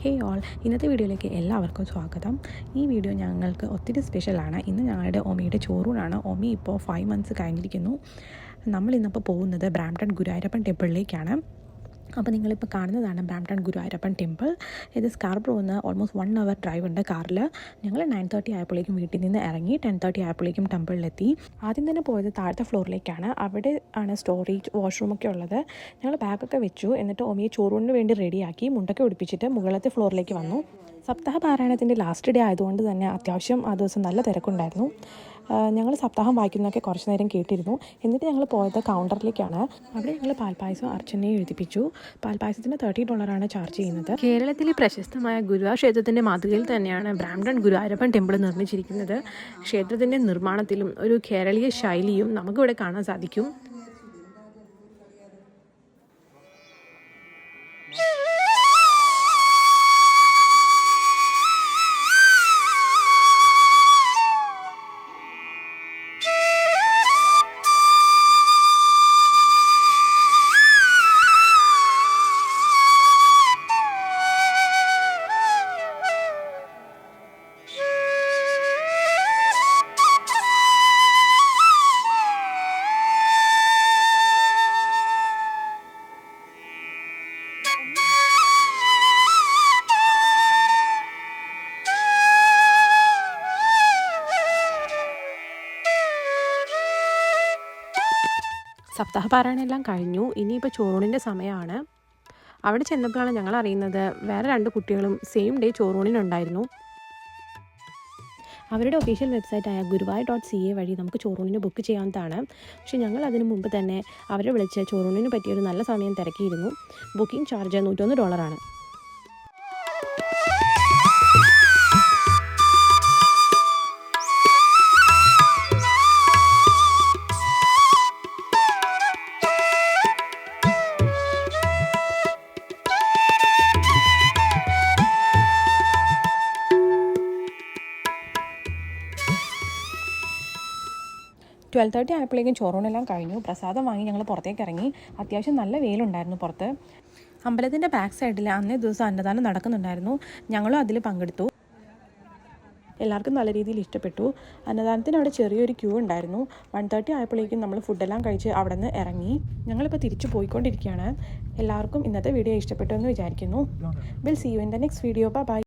Hey all, ഇന്നത്തെ വീഡിയോയിലേക്ക് എല്ലാവർക്കും സ്വാഗതം. ഈ വീഡിയോ ഞങ്ങൾക്ക് ഒത്തിരി സ്പെഷ്യലാണ്. ഇന്ന് ഞങ്ങളുടെ ഒമിയുടെ ചോറൂണാണ്. ഒമി ഇപ്പോൾ 5 മന്ത്സ് കഴിഞ്ഞിരിക്കുന്നു. നമ്മളിന്നിപ്പോൾ പോകുന്നത് ബ്രാംപ്ടൺ ഗുരുവായൂരപ്പൻ ടെമ്പിളിലേക്കാണ്. അപ്പോൾ നിങ്ങളിപ്പോൾ കാണുന്നതാണ് ബ്രാംപ്ടൺ ഗുരുവായൂരപ്പൻ ടെമ്പിൾ. ഇത് സ്കാർബ്രോന്ന് ഓൾമോസ്റ്റ് 1 hour ഡ്രൈവ് ഉണ്ട് കാറിൽ. ഞങ്ങൾ 9:30 ആയപ്പോഴേക്കും വീട്ടിൽ നിന്ന് ഇറങ്ങി 10:30 ആയപ്പോഴേക്കും ടെമ്പിളിലെത്തി. ആദ്യം തന്നെ പോയത് താഴത്തെ ഫ്ലോറിലേക്കാണ്. അവിടെ ആണ് സ്റ്റോറേജ് വാഷ്റൂമൊക്കെ ഉള്ളത്. ഞങ്ങൾ ബാഗൊക്കെ വെച്ചു. എന്നിട്ട് ഒമിയെ ചോറൂണിന് വേണ്ടി റെഡിയാക്കി മുണ്ടൊക്കെ ഉടുപ്പിച്ചിട്ട് മുകളിലത്തെ ഫ്ലോറിലേക്ക് വന്നു. സപ്താഹ പാരായണത്തിൻ്റെ ലാസ്റ്റ് ഡേ ആയതുകൊണ്ട് തന്നെ അത്യാവശ്യം ആ ദിവസം നല്ല തിരക്കുണ്ടായിരുന്നു. ഞങ്ങൾ സപ്താഹം വായിക്കുന്നതൊക്കെ കുറച്ച് നേരം കേട്ടിരുന്നു. എന്നിട്ട് ഞങ്ങൾ പോയത് കൗണ്ടറിലേക്കാണ്. അവിടെ ഞങ്ങൾ പാൽപ്പായസം അർച്ചനയെ എഴുതിപ്പിച്ചു. പാൽപ്പായസത്തിന് $30 ചാർജ് ചെയ്യുന്നത്. കേരളത്തിലെ പ്രശസ്തമായ ഗുരുവായൂർ ക്ഷേത്രത്തിൻ്റെ മാതൃകയിൽ തന്നെയാണ് ബ്രാംപ്ടൺ ഗുരുവായൂരപ്പൻ ടെമ്പിൾ നിർമ്മിച്ചിരിക്കുന്നത്. ക്ഷേത്രത്തിൻ്റെ നിർമ്മാണത്തിലും ഒരു കേരളീയ ശൈലിയും നമുക്കിവിടെ കാണാൻ സാധിക്കും. സപ്താഹ പാരായണം എല്ലാം കഴിഞ്ഞു. ഇനിയിപ്പോൾ ചോറൂണിൻ്റെ സമയമാണ്. അവിടെ ചെന്നപ്പോഴാണ് ഞങ്ങൾ അറിയുന്നത് വേറെ 2 കുട്ടികളും സെയിം ഡേ ചോറൂണിനുണ്ടായിരുന്നു. അവരുടെ ഒഫീഷ്യൽ വെബ്സൈറ്റായ guruvayoor.ca വഴി നമുക്ക് ചോറൂണിന് ബുക്ക് ചെയ്യാവുന്നതാണ്. പക്ഷേ ഞങ്ങൾ അതിന് മുമ്പ് തന്നെ അവരെ വിളിച്ച് ചോറൂണിന് പറ്റിയൊരു നല്ല സമയം തിരക്കിയിരുന്നു. Booking charge $101. $12:30 ആയപ്പോഴേക്കും ചോറൂണെല്ലാം കഴിഞ്ഞു. പ്രസാദം വാങ്ങി ഞങ്ങൾ പുറത്തേക്ക് ഇറങ്ങി. അത്യാവശ്യം നല്ല വെയിലുണ്ടായിരുന്നു പുറത്ത്. അമ്പലത്തിൻ്റെ ബാക്ക് സൈഡിൽ അന്നേ ദിവസം അന്നദാനം നടക്കുന്നുണ്ടായിരുന്നു. ഞങ്ങളും അതിൽ പങ്കെടുത്തു. എല്ലാവർക്കും നല്ല രീതിയിൽ ഇഷ്ടപ്പെട്ടു. അന്നദാനത്തിന് അവിടെ ചെറിയൊരു ക്യൂ ഉണ്ടായിരുന്നു. 1:30 ആയപ്പോഴേക്കും നമ്മൾ ഫുഡെല്ലാം കഴിച്ച് അവിടെ നിന്ന് ഇറങ്ങി. ഞങ്ങളിപ്പോൾ തിരിച്ചു പോയിക്കൊണ്ടിരിക്കുകയാണ്. എല്ലാവർക്കും ഇന്നത്തെ വീഡിയോ ഇഷ്ടപ്പെട്ടു എന്ന് വിചാരിക്കുന്നു. Will see you in the next video. By.